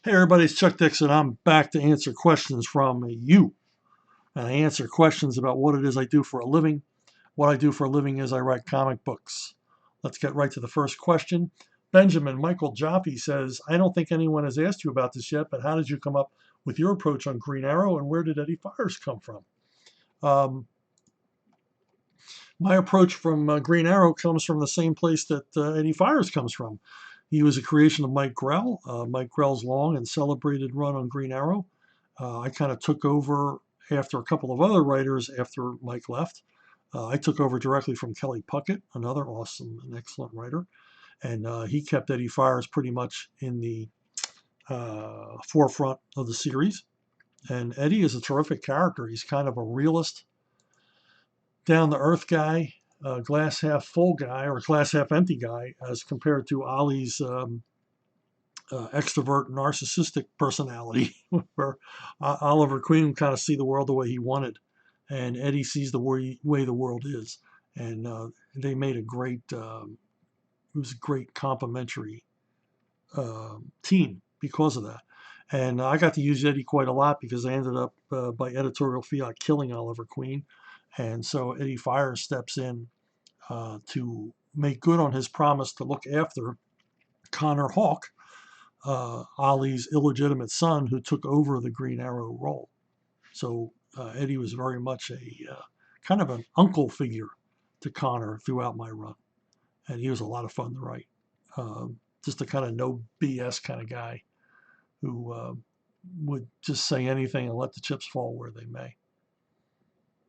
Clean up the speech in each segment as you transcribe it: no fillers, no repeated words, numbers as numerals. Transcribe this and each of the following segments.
Hey everybody, it's Chuck Dixon. I'm back to answer questions from you. And I answer questions about what it is I do for a living. What I do for a living is I write comic books. Let's get right to the first question. Benjamin Michael Jaffe says, I don't think anyone has asked you about this yet, but how did you come up with your approach on Green Arrow and where did Eddie Fiers come from? Um, my approach from Green Arrow comes from the same place that Eddie Fiers comes from. He was a creation of Mike Grell. Mike Grell's long and celebrated run on Green Arrow. I kind of took over after a couple of other writers after Mike left. I took over directly from Kelly Puckett, another awesome and excellent writer, and he kept Eddie Fiers pretty much in the forefront of the series. And Eddie is a terrific character. He's kind of a realist, down the earth guy, glass half full guy, or glass half empty guy, as compared to Ollie's extrovert, narcissistic personality, where Oliver Queen would kind of see the world the way he wanted, and Eddie sees the way the world is. And they made a great, it was a great complementary team because of that. And I got to use Eddie quite a lot because I ended up, by editorial fiat, killing Oliver Queen. And so Eddie Fiers steps in to make good on his promise to look after Connor Hawke, Ollie's illegitimate son, who took over the Green Arrow role. So Eddie was very much a kind of an uncle figure to Connor throughout my run. And he was a lot of fun to write. Just a kind of no BS kind of guy who would just say anything and let the chips fall where they may.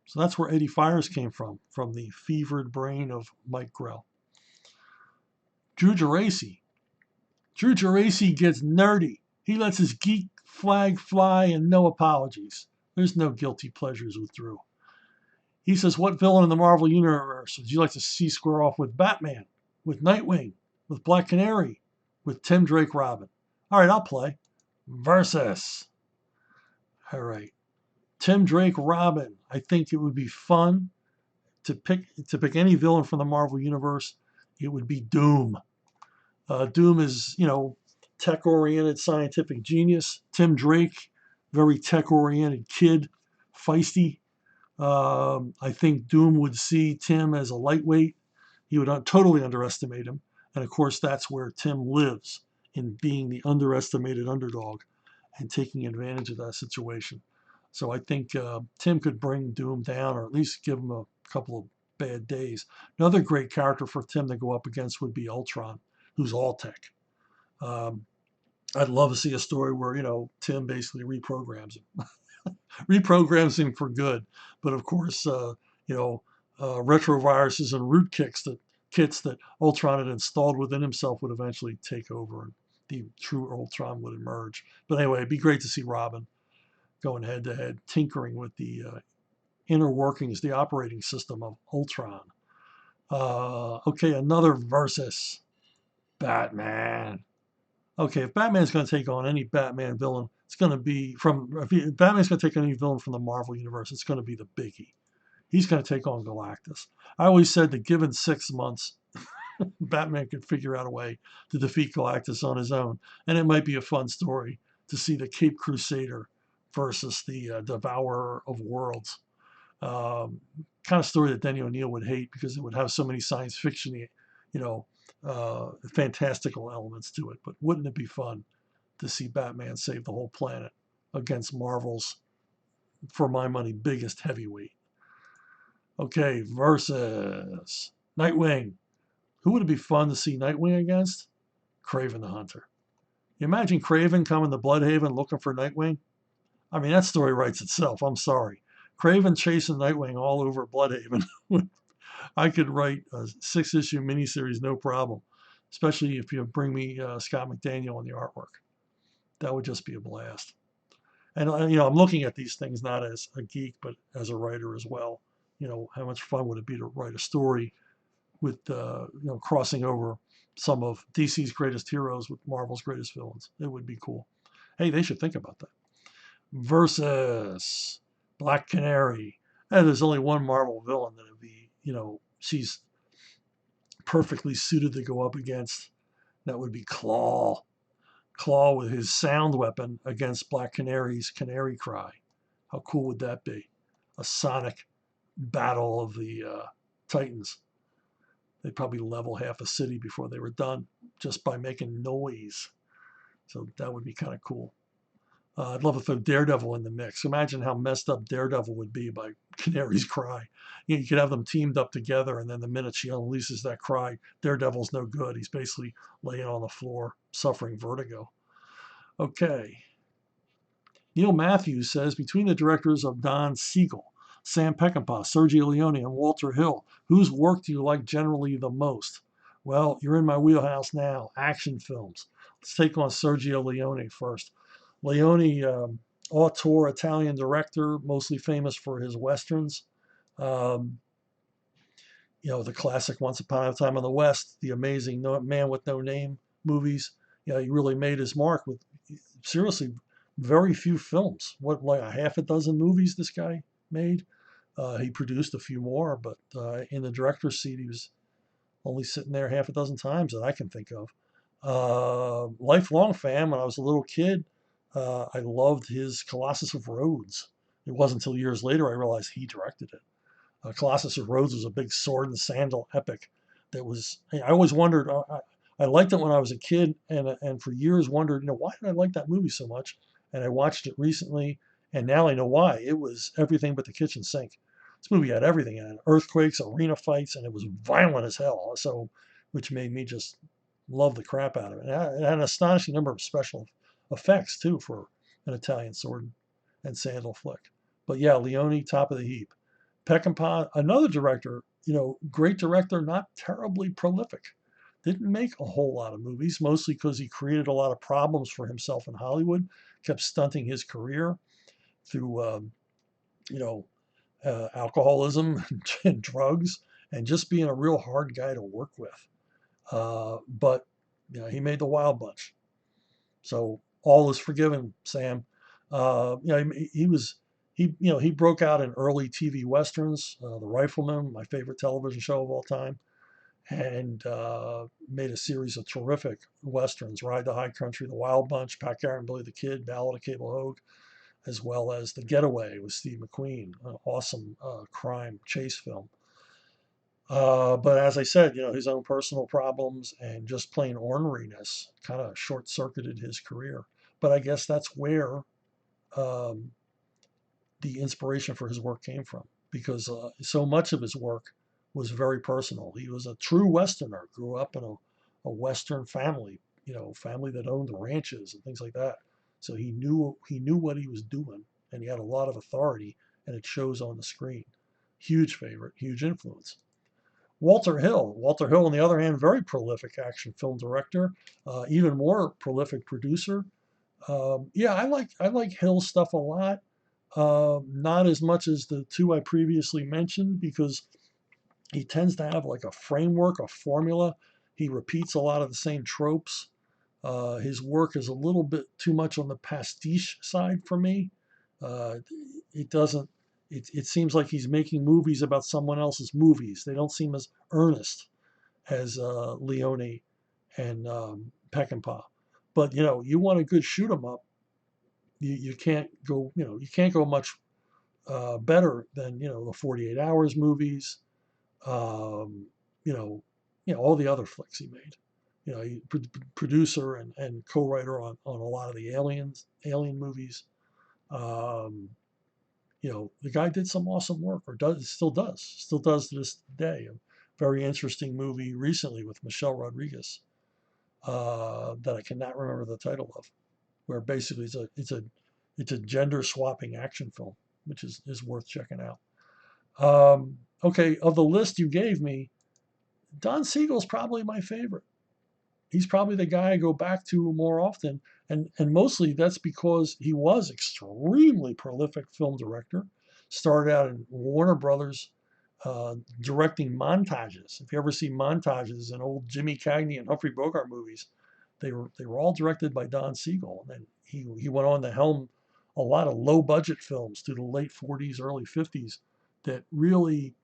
So that's where Eddie Fiers came from the fevered brain of Mike Grell. Drew Geraci. Drew Geraci gets nerdy. He lets his geek flag fly and no apologies. There's no guilty pleasures with Drew. He says, what villain in the Marvel Universe would you like to see square off with Batman, with Nightwing, with Black Canary, with Tim Drake Robin? All right, I'll play. Versus. All right. Tim Drake Robin. I think it would be fun to pick any villain from the Marvel Universe. It would be Doom. Doom is, tech-oriented scientific genius. Tim Drake, very tech-oriented kid, feisty. I think Doom would see Tim as a lightweight. He would totally underestimate him. And of course, that's where Tim lives, in being the underestimated underdog and taking advantage of that situation. So I think Tim could bring Doom down, or at least give him a couple of bad days. Another great character for Tim to go up against would be Ultron, who's all tech. Um, I'd love to see a story where, Tim basically reprograms him for good. But of course, retroviruses and kits that Ultron had installed within himself would eventually take over, and the true Ultron would emerge. But anyway, it'd be great to see Robin going head to head, tinkering with the inner workings, the operating system of Ultron. Okay, another versus Batman. Okay, if Batman's going to take on any Batman villain, it's going to be if Batman's going to take on any villain from the Marvel Universe, it's going to be the biggie. He's going to take on Galactus. I always said that given 6 months, Batman could figure out a way to defeat Galactus on his own. And it might be a fun story to see the Cape Crusader versus the Devourer of Worlds. Kind of story that Denny O'Neil would hate because it would have so many science fiction, fantastical elements to it. But wouldn't it be fun to see Batman save the whole planet against Marvel's, for my money, biggest heavyweight? Okay, versus Nightwing. Who would it be fun to see Nightwing against? Kraven the Hunter. You imagine Kraven coming to Bloodhaven looking for Nightwing? I mean, that story writes itself. I'm sorry. Kraven chasing Nightwing all over Bloodhaven. I could write a 6-issue miniseries, no problem, especially if you bring me Scott McDaniel on the artwork. That would just be a blast. And, I'm looking at these things not as a geek, but as a writer as well. How much fun would it be to write a story with, crossing over some of DC's greatest heroes with Marvel's greatest villains? It would be cool. Hey, they should think about that. Versus Black Canary. And there's only one Marvel villain that would be, she's perfectly suited to go up against. That would be Claw. claw with his sound weapon against Black Canary's canary cry. How cool would that be? A sonic battle of the Titans. They'd probably level half a city before they were done just by making noise. So that would be kind of cool. I'd love to throw Daredevil in the mix. Imagine how messed up Daredevil would be by Canary's cry. You could have them teamed up together, and then the minute she unleashes that cry, Daredevil's no good. He's basically laying on the floor, suffering vertigo. Okay. Neil Matthews says, between the directors of Don Siegel, Sam Peckinpah, Sergio Leone, and Walter Hill, whose work do you like generally the most? Well, you're in my wheelhouse now, action films. Let's take on Sergio Leone first. Leone, auteur, Italian director, mostly famous for his westerns. Um, the classic Once Upon a Time in the West, the amazing Man with No Name movies. He really made his mark with seriously very few films. What, like a half a dozen movies this guy made? He produced a few more, but in the director's seat, he was only sitting there half a dozen times that I can think of. Lifelong fan. When I was a little kid, I loved his Colossus of Rhodes. It wasn't until years later I realized he directed it. Colossus of Rhodes was a big sword and sandal epic that was, I always wondered, I liked it when I was a kid and for years wondered, why did I like that movie so much? And I watched it recently and now I know why. It was everything but the kitchen sink. This movie had everything in it, earthquakes, arena fights, and it was violent as hell. So, which made me just love the crap out of it. It had an astonishing number of special effects too for an Italian sword and sandal flick. But yeah, Leone, top of the heap. Peckinpah, another director, great director, not terribly prolific. Didn't make a whole lot of movies, mostly because he created a lot of problems for himself in Hollywood, kept stunting his career through, alcoholism and drugs, and just being a real hard guy to work with. But he made The Wild Bunch, so all is forgiven, Sam. He broke out in early TV westerns, The Rifleman, my favorite television show of all time, and made a series of terrific westerns: Ride the High Country, The Wild Bunch, Pat Garrett and Billy the Kid, Ballad of Cable Hogue, as well as The Getaway with Steve McQueen, an awesome crime chase film. But as I said, his own personal problems and just plain orneriness kind of short-circuited his career. But I guess that's where um, the inspiration for his work came from, because so much of his work was very personal. He was a true Westerner, grew up in a Western family, family that owned ranches and things like that. So he knew what he was doing, and he had a lot of authority, and it shows on the screen. Huge favorite, huge influence. Walter Hill. Walter Hill, on the other hand, very prolific action film director, even more prolific producer. Yeah, I like Hill's stuff a lot. Not as much as the two I previously mentioned, because he tends to have like a framework, a formula. He repeats a lot of the same tropes. His work is a little bit too much on the pastiche side for me. Uh, it doesn't. It seems like he's making movies about someone else's movies. They don't seem as earnest as Leone and Peckinpah. But you want a good shoot 'em up. You can't go. You can't go much better than the 48 Hours movies. Um, you know, all the other flicks he made. He producer and co-writer on a lot of the alien movies. Um, the guy did some awesome work, or still does to this day. A very interesting movie recently with Michelle Rodriguez that I cannot remember the title of, where basically it's a gender swapping action film, which is worth checking out. Okay, of the list you gave me, Don Siegel's probably my favorite. He's probably the guy I go back to more often, and mostly that's because he was extremely prolific film director. Started out in Warner Brothers, directing montages. If you ever see montages in old Jimmy Cagney and Humphrey Bogart movies, they were all directed by Don Siegel. And then he went on to helm a lot of low budget films through the late 40s, early 50s that really,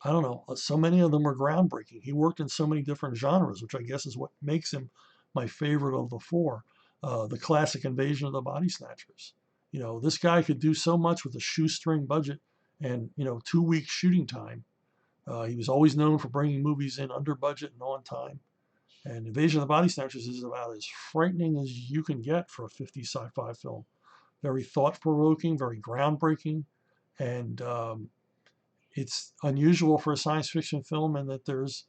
I don't know, so many of them were groundbreaking. He worked in so many different genres, which I guess is what makes him my favorite of the four, the classic Invasion of the Body Snatchers. This guy could do so much with a shoestring budget and 2 weeks shooting time. He was always known for bringing movies in under budget and on time. And Invasion of the Body Snatchers is about as frightening as you can get for a 50s sci-fi film. Very thought-provoking, very groundbreaking, and it's unusual for a science fiction film in that there's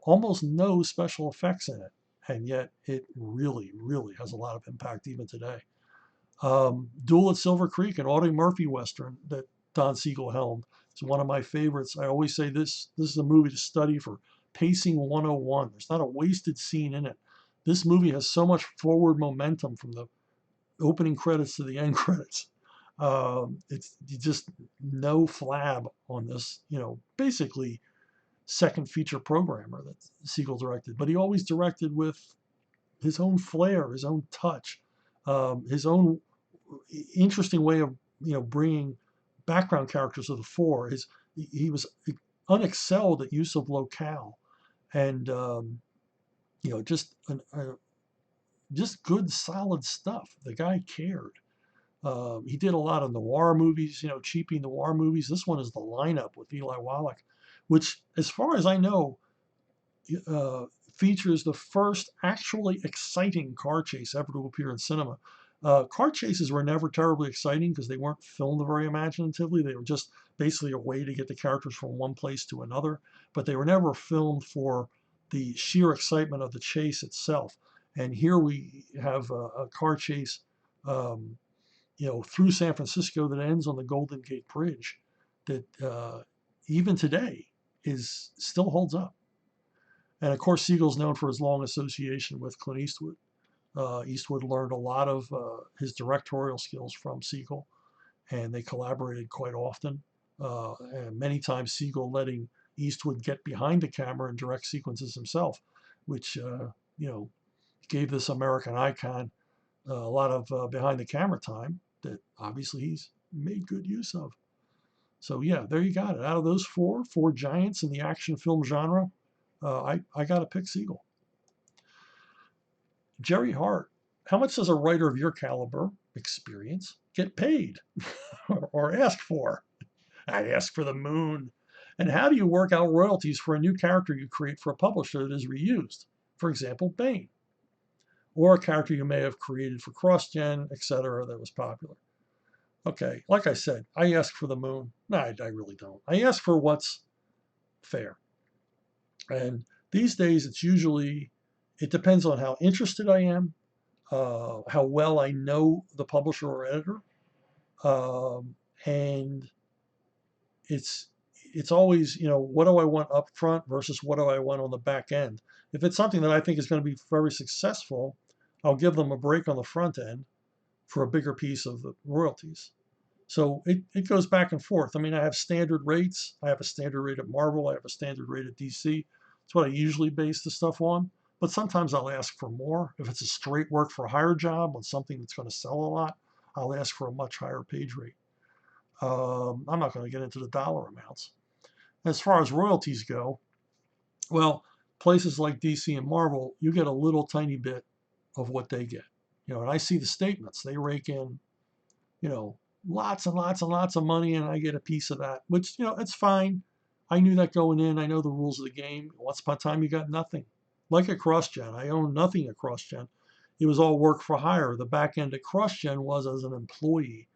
almost no special effects in it, and yet it really, really has a lot of impact even today. Duel at Silver Creek, an Audie Murphy Western that Don Siegel helmed. It's one of my favorites. I always say this is a movie to study for pacing 101. There's not a wasted scene in it. This movie has so much forward momentum from the opening credits to the end credits. It's just no flab on this, basically second feature programmer that Siegel directed. But he always directed with his own flair, his own touch, his own interesting way of bringing background characters to the fore. He was unexcelled at use of locale, and just good solid stuff. The guy cared. He did a lot of noir movies, cheapy noir movies. This one is The Lineup with Eli Wallach, which, as far as I know, features the first actually exciting car chase ever to appear in cinema. Car chases were never terribly exciting because they weren't filmed very imaginatively. They were just basically a way to get the characters from one place to another, but they were never filmed for the sheer excitement of the chase itself. And here we have a car chase, through San Francisco that ends on the Golden Gate Bridge that even today still holds up. And of course, Siegel's known for his long association with Clint Eastwood. Eastwood learned a lot of his directorial skills from Siegel, and they collaborated quite often. And many times Siegel letting Eastwood get behind the camera and direct sequences himself, which gave this American icon a lot of behind the camera time that obviously he's made good use of. So yeah, there you got it. Out of those four giants in the action film genre, I got to pick Siegel. Jerry Hart, how much does a writer of your caliber, experience, get paid or ask for? I ask for the moon. And how do you work out royalties for a new character you create for a publisher that is reused? For example, Bane, or a character you may have created for CrossGen, etc., that was popular. Okay, like I said, I ask for the moon. No, I really don't. I ask for what's fair. And these days, it depends on how interested I am, how well I know the publisher or editor, and it's always, what do I want up front versus what do I want on the back end. If it's something that I think is going to be very successful, I'll give them a break on the front end for a bigger piece of the royalties. So it goes back and forth. I mean, I have standard rates. I have a standard rate at Marvel. I have a standard rate at DC. It's what I usually base the stuff on. But sometimes I'll ask for more. If it's a straight work for hire job on something that's going to sell a lot, I'll ask for a much higher page rate. I'm not going to get into the dollar amounts. As far as royalties go, well, places like DC and Marvel, you get a little tiny bit of what they get. And I see the statements. They rake in, lots and lots and lots of money, and I get a piece of that, which, it's fine. I knew that going in. I know the rules of the game. Once upon a time, you got nothing. Like at CrossGen, I owned nothing at CrossGen. It was all work for hire. The back end at CrossGen was as an employee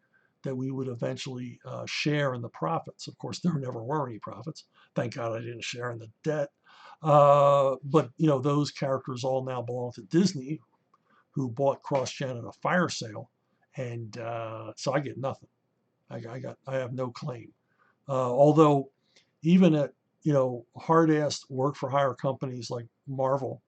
that we would eventually share in the profits. Of course, there never were any profits. Thank God I didn't share in the debt. But those characters all now belong to Disney, who bought CrossGen at a fire sale, and so I get nothing. I have no claim. Although even at hard-ass work-for-hire companies like Marvel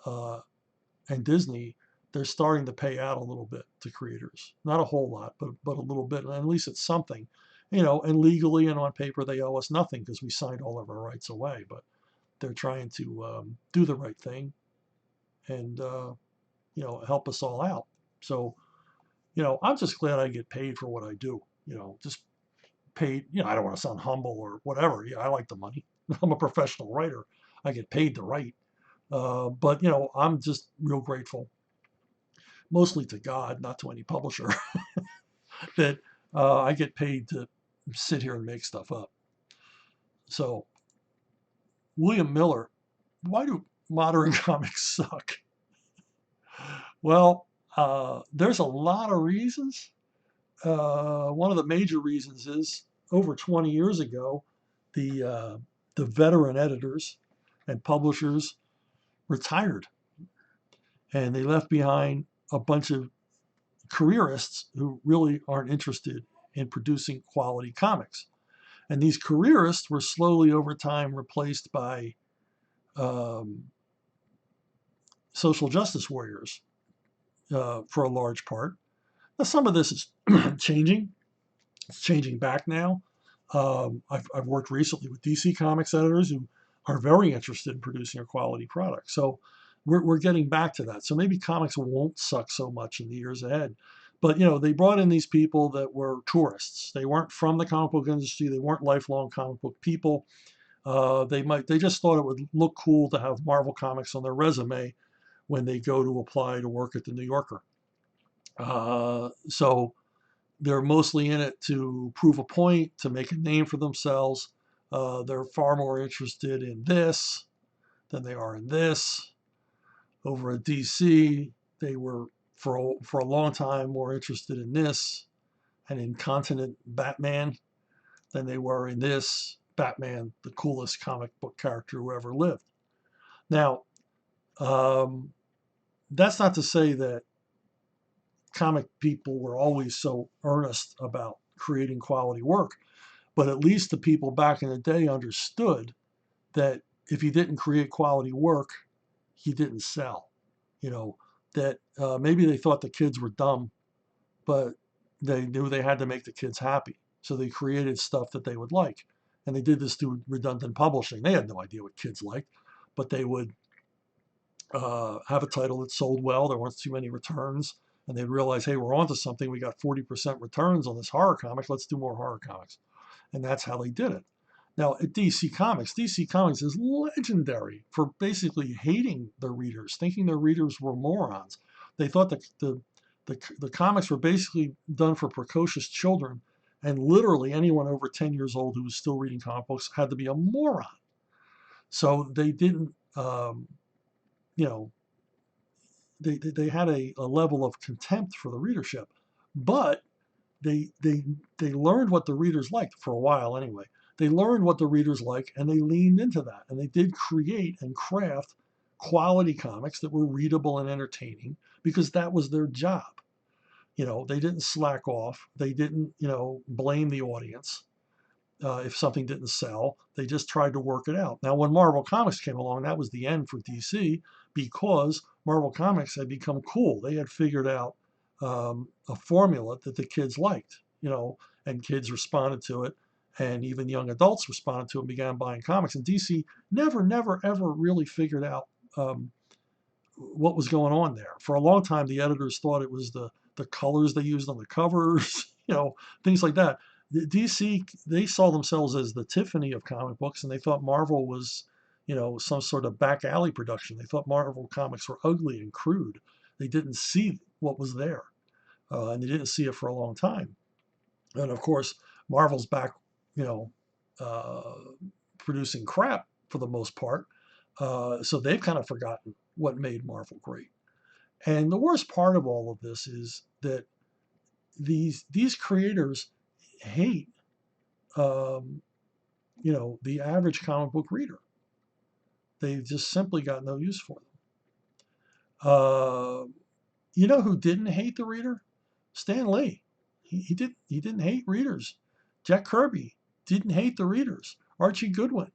and Disney, they're starting to pay out a little bit to creators. Not a whole lot, but a little bit. And at least it's something. And legally and on paper, they owe us nothing because we signed all of our rights away. But they're trying to do the right thing and, help us all out. So, I'm just glad I get paid for what I do. Just paid, I don't want to sound humble or whatever. Yeah, I like the money. I'm a professional writer. I get paid to write. But I'm just real grateful, mostly to God, not to any publisher, that I get paid to sit here and make stuff up. So, William Miller, why do modern comics suck? Well, there's a lot of reasons. One of the major reasons is over 20 years ago, the veteran editors and publishers retired, and they left behind a bunch of careerists who really aren't interested in producing quality comics. And these careerists were slowly over time replaced by um, social justice warriors for a large part. Now, some of this is changing. It's changing back now. I've worked recently with DC Comics editors who are very interested in producing a quality product. So we're getting back to that. So maybe comics won't suck so much in the years ahead. But they brought in these people that were tourists. They weren't from the comic book industry. They weren't lifelong comic book people. They just thought it would look cool to have Marvel Comics on their resume when they go to apply to work at the New Yorker. So they're mostly in it to prove a point, to make a name for themselves. They're far more interested in this than they are in this. Over at DC, they were for a long time more interested in this and in Continent Batman than they were in this Batman, the coolest comic book character who ever lived. Now, um, that's not to say that comic people were always so earnest about creating quality work, but at least the people back in the day understood that if you didn't create quality work, you didn't sell. You know, that maybe they thought the kids were dumb, but they knew they had to make the kids happy. So they created stuff that they would like. And they did this through redundant publishing. They had no idea what kids liked, but they would have a title that sold well. There weren't too many returns. And they'd realize, hey, we're onto something. We got 40% returns on this horror comic. Let's do more horror comics. And that's how they did it. Now, at DC Comics is legendary for basically hating their readers, thinking their readers were morons. They thought that the comics were basically done for precocious children, and literally anyone over 10 years old who was still reading comic books had to be a moron. So they didn't, you know, they had a level of contempt for the readership, but they learned what the readers liked for a while anyway. They learned what the readers like and they leaned into that. And they did create and craft quality comics that were readable and entertaining because that was their job. They didn't slack off. They didn't, blame the audience if something didn't sell. They just tried to work it out. Now, when Marvel Comics came along, that was the end for DC because Marvel Comics had become cool. They had figured out a formula that the kids liked, and kids responded to it. And even young adults responded to it and began buying comics. And DC never, ever really figured out what was going on there. For a long time, the editors thought it was the colors they used on the covers, things like that. The DC, they saw themselves as the Tiffany of comic books, and they thought Marvel was, some sort of back alley production. They thought Marvel comics were ugly and crude. They didn't see what was there, and they didn't see it for a long time. And of course, Marvel's back, you know, uh, producing crap for the most part. So they've kind of forgotten what made Marvel great. And the worst part of all of this is that these creators hate, um, the average comic book reader. They've just simply got no use for them. You know who didn't hate the reader? Stan Lee. He didn't hate readers. Jack Kirby didn't hate the readers. Archie Goodwin,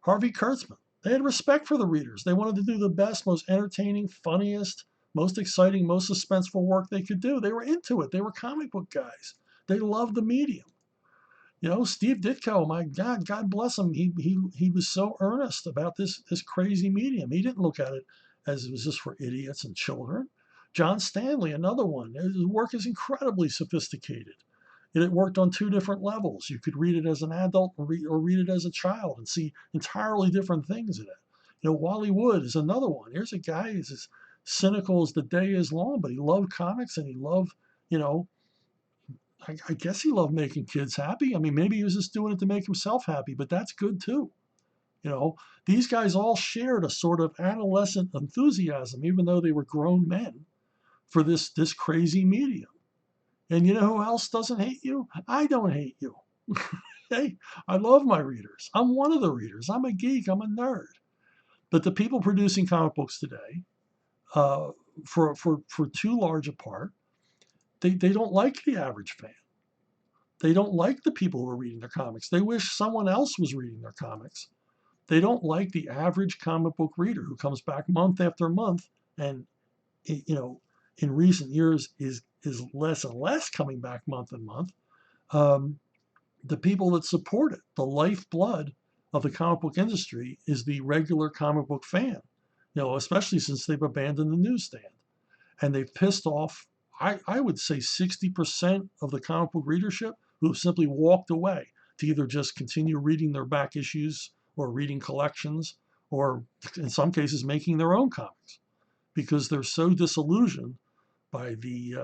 Harvey Kurtzman. They had respect for the readers. They wanted to do the best, most entertaining, funniest, most exciting, most suspenseful work they could do. They were into it. They were comic book guys. They loved the medium. Steve Ditko, my God, God bless him. He was so earnest about this crazy medium. He didn't look at it as it was just for idiots and children. John Stanley, another one. His work is incredibly sophisticated. It worked on two different levels. You could read it as an adult or read it as a child and see entirely different things in it. Wally Wood is another one. Here's a guy who's as cynical as the day is long, but he loved comics and he loved, you know, I guess he loved making kids happy. I mean, maybe he was just doing it to make himself happy, but that's good too. You know, these guys all shared a sort of adolescent enthusiasm, even though they were grown men, for this crazy medium. And you know who else doesn't hate you? I don't hate you. Hey, I love my readers. I'm one of the readers. I'm a geek. I'm a nerd. But the people producing comic books today, uh, for too large a part, they don't like the average fan. They don't like the people who are reading their comics. They wish someone else was reading their comics. They don't like the average comic book reader who comes back month after month and, in recent years is less and less coming back month and month. Um, the people that support it, the lifeblood of the comic book industry, is the regular comic book fan. Especially since they've abandoned the newsstand and they've pissed off, I would say 60% of the comic book readership who have simply walked away to either just continue reading their back issues or reading collections or in some cases making their own comics because they're so disillusioned by the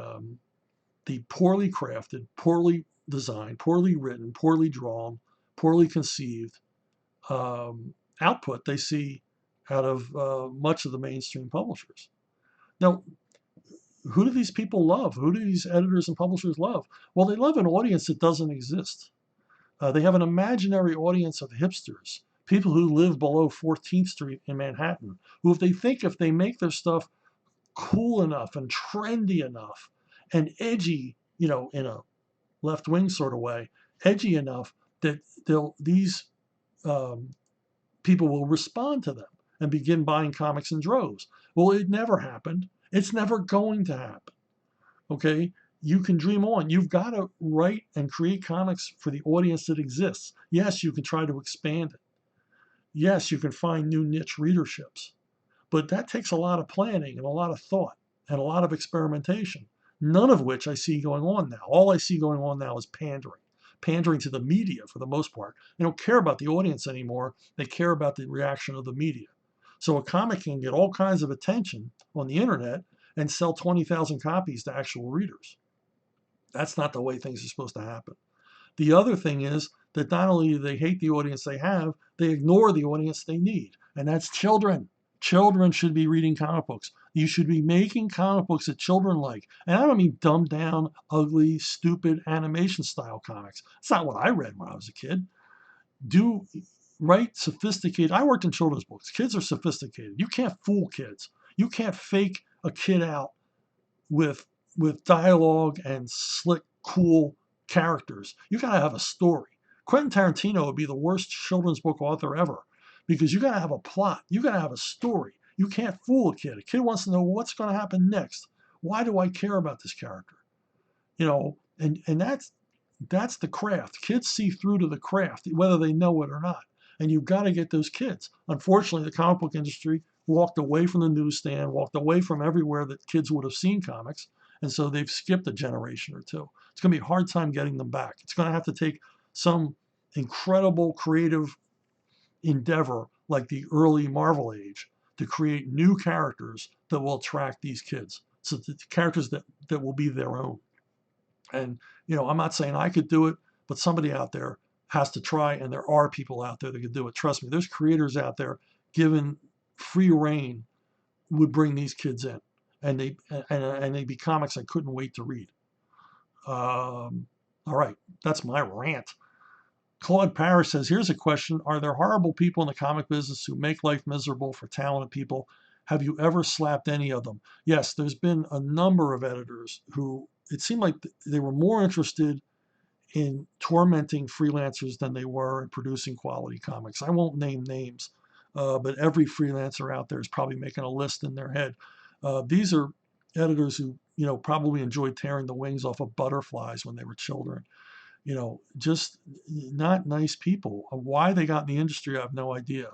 poorly crafted, poorly designed, poorly written, poorly drawn, poorly conceived output they see out of much of the mainstream publishers. Now, who do these people love? Who do these editors and publishers love? Well, they love an audience that doesn't exist. They have an imaginary audience of hipsters, people who live below 14th Street in Manhattan, who, if they make their stuff cool enough and trendy enough and edgy, in a left wing sort of way, edgy enough that these people will respond to them and begin buying comics in droves. Well, it never happened. It's never going to happen. Okay? You can dream on. You've got to write and create comics for the audience that exists. Yes, you can try to expand it. Yes, you can find new niche readerships. But that takes a lot of planning and a lot of thought and a lot of experimentation, none of which I see going on now. All I see going on now is pandering to the media for the most part. They don't care about the audience anymore. They care about the reaction of the media. So a comic can get all kinds of attention on the internet and sell 20,000 copies to actual readers. That's not the way things are supposed to happen. The other thing is that not only do they hate the audience they have, they ignore the audience they need, and that's children. Children should be reading comic books. You should be making comic books that children like. And I don't mean dumbed down, ugly, stupid animation style comics. That's not what I read when I was a kid. Write sophisticated. I worked in children's books. Kids are sophisticated. You can't fool kids. You can't fake a kid out with dialogue and slick, cool characters. You got to have a story. Quentin Tarantino would be the worst children's book author ever because you got to have a plot. You got to have a story. You can't fool a kid. A kid wants to know what's going to happen next. Why do I care about this character? And that's the craft. Kids see through to the craft, whether they know it or not. And you've got to get those kids. Unfortunately, the comic book industry walked away from the newsstand, walked away from everywhere that kids would have seen comics. And so they've skipped a generation or two. It's going to be a hard time getting them back. It's going to have to take some incredible creative endeavor like the early Marvel age to create new characters that will attract these kids. So the characters that will be their own. And, I'm not saying I could do it, but somebody out there has to try. And there are people out there that could do it. Trust me, there's creators out there given free reign would bring these kids in. And they'd be comics I couldn't wait to read. All right, that's my rant. Claude Parrish says, here's a question. Are there horrible people in the comic business who make life miserable for talented people? Have you ever slapped any of them? Yes, there's been a number of editors who it seemed like they were more interested in tormenting freelancers than they were in producing quality comics. I won't name names, but every freelancer out there is probably making a list in their head. These are editors who, probably enjoyed tearing the wings off of butterflies when they were children. Just not nice people. Why they got in the industry, I have no idea.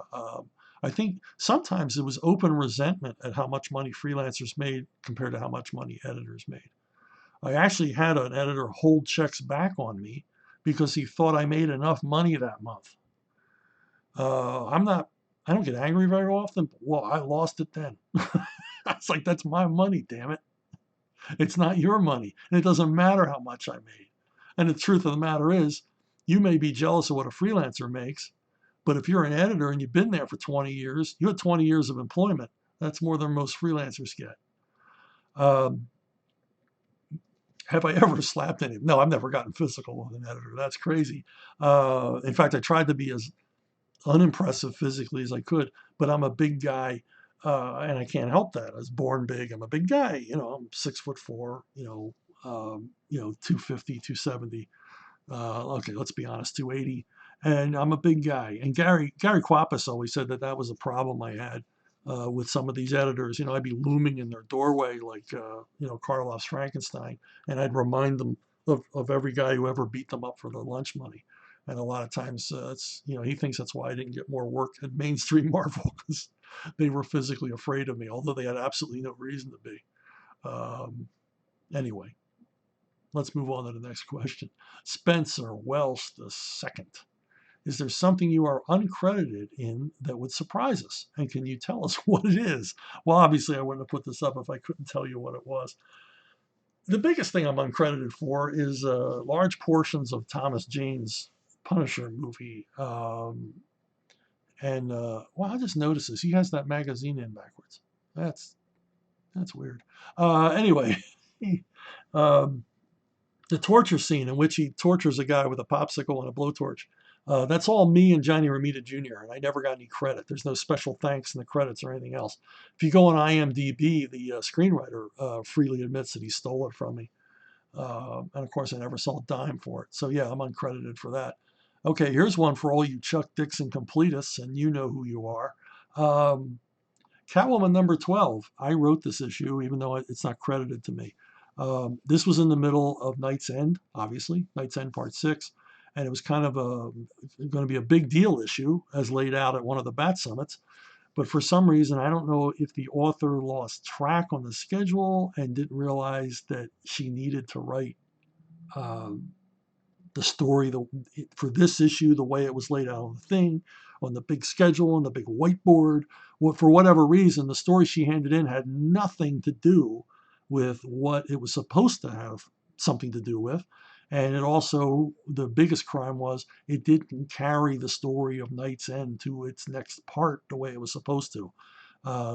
I think sometimes it was open resentment at how much money freelancers made compared to how much money editors made. I actually had an editor hold checks back on me because he thought I made enough money that month. I'm not I don't get angry very often. But, well, I lost it then. It's like, that's my money, damn it. It's not your money. And it doesn't matter how much I made. And the truth of the matter is, you may be jealous of what a freelancer makes, but if you're an editor and you've been there for 20 years, you had 20 years of employment. That's more than most freelancers get. Um, have I ever slapped anyone? No, I've never gotten physical with an editor. That's crazy. In fact, I tried to be as unimpressive physically as I could, but I'm a big guy, and I can't help that. I was born big. I'm a big guy. I'm 6'4", 250, 270. Okay, let's be honest, 280. And I'm a big guy. And Gary Quapis always said that was a problem I had with some of these editors. I'd be looming in their doorway like, Karloff's Frankenstein, and I'd remind them of every guy who ever beat them up for their lunch money. And a lot of times, he thinks that's why I didn't get more work at mainstream Marvel, because they were physically afraid of me, although they had absolutely no reason to be. Anyway, let's move on to the next question. Spencer Welsh II. Is there something you are uncredited in that would surprise us? And can you tell us what it is? Well, obviously, I wouldn't have put this up if I couldn't tell you what it was. The biggest thing I'm uncredited for is large portions of Thomas Jane's Punisher movie. Well, I just noticed this. He has that magazine in backwards. That's weird. Anyway, um, the torture scene in which he tortures a guy with a popsicle and a blowtorch. That's all me and Johnny Romita Jr., and I never got any credit. There's no special thanks in the credits or anything else. If you go on IMDb, the screenwriter freely admits that he stole it from me. And of course, I never saw a dime for it. So yeah, I'm uncredited for that. Okay, here's one for all you Chuck Dixon completists, and you know who you are. Catwoman number 12. I wrote this issue, even though it's not credited to me. This was in the middle of Night's End, obviously, Night's End Part 6, and it was kind of going to be a big deal issue as laid out at one of the Bat Summits. But for some reason, I don't know if the author lost track on the schedule and didn't realize that she needed to write the story for this issue the way it was laid out on the thing, on the big schedule, on the big whiteboard. For whatever reason, the story she handed in had nothing to do with what it was supposed to have something to do with. And it also, the biggest crime was it didn't carry the story of Night's End to its next part the way it was supposed to.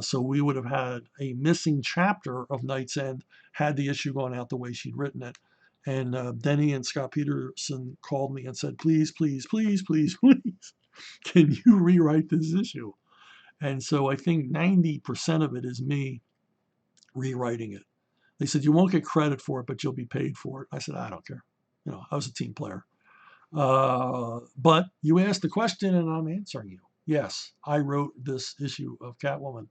So we would have had a missing chapter of Night's End had the issue gone out the way she'd written it. And Denny and Scott Peterson called me and said, please, please, please, please, please, can you rewrite this issue? And so I think 90% of it is me rewriting it. They said, you won't get credit for it, but you'll be paid for it. I said, I don't care. I was a team player. But you asked the question and I'm answering you. Yes, I wrote this issue of Catwoman.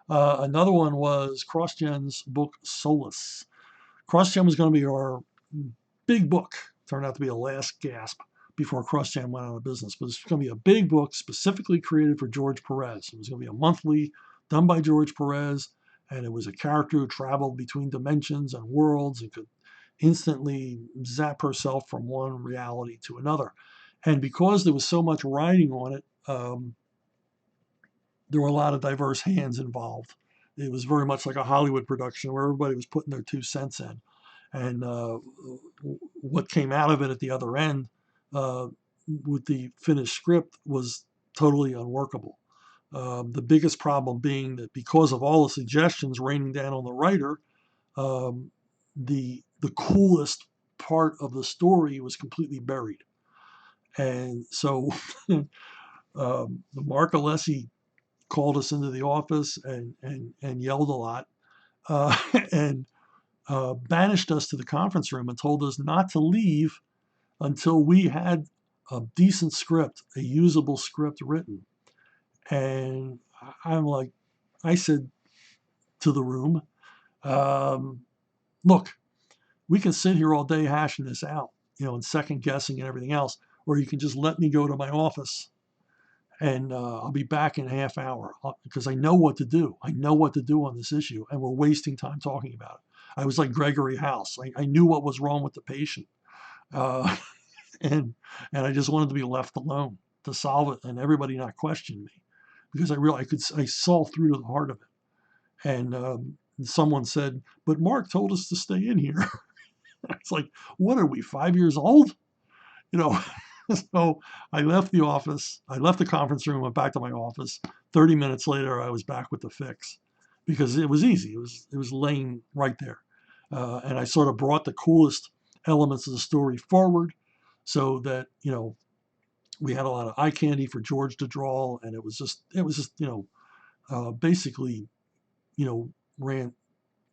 Another one was CrossGen's book Solace. CrossGen was going to be our big book. Turned out to be a last gasp before CrossGen went out of business. But it's going to be a big book specifically created for George Perez. It was going to be a monthly done by George Perez. And it was a character who traveled between dimensions and worlds and could instantly zap herself from one reality to another. And because there was so much writing on it, there were a lot of diverse hands involved. It was very much like a Hollywood production where everybody was putting their 2 cents in. And what came out of it at the other end with the finished script was totally unworkable. The biggest problem being that because of all the suggestions raining down on the writer, the coolest part of the story was completely buried. And so Mark Alessi called us into the office and yelled a lot and banished us to the conference room and told us not to leave until we had a decent script, a usable script written. And I said to the room, look, we can sit here all day hashing this out, and second guessing and everything else, or you can just let me go to my office and I'll be back in a half hour because I know what to do. I know what to do on this issue, and we're wasting time talking about it. I was like Gregory House. I knew what was wrong with the patient, and I just wanted to be left alone to solve it and everybody not question me because I saw through to the heart of it. And someone said, "But Mark told us to stay in here." It's like, what are we, 5 years old? You know. So I left the office. I left the conference room, went back to my office. 30 minutes later, I was back with the fix because it was easy. It was laying right there, and I sort of brought the coolest elements of the story forward, so that we had a lot of eye candy for George to draw, and it was just basically ran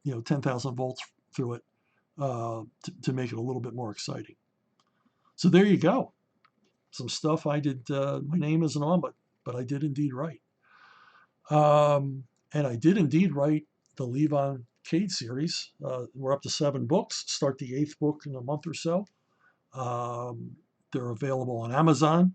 10,000 volts through it to make it a little bit more exciting. So there you go. Some stuff I did. My name isn't on, but I did indeed write. And I did indeed write the Levon Cade series. We're up to 7 books. Start the 8th book in a month or so. They're available on Amazon,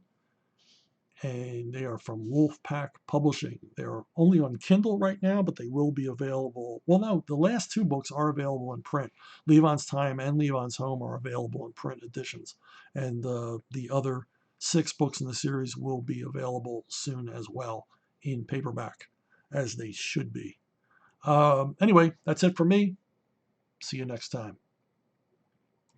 and they are from Wolfpack Publishing. They're only on Kindle right now, but they will be available. Well, no, the last 2 books are available in print. Levon's Time and Levon's Home are available in print editions, and the other 6 books in the series will be available soon as well in paperback, as they should be. Anyway, that's it for me. See you next time.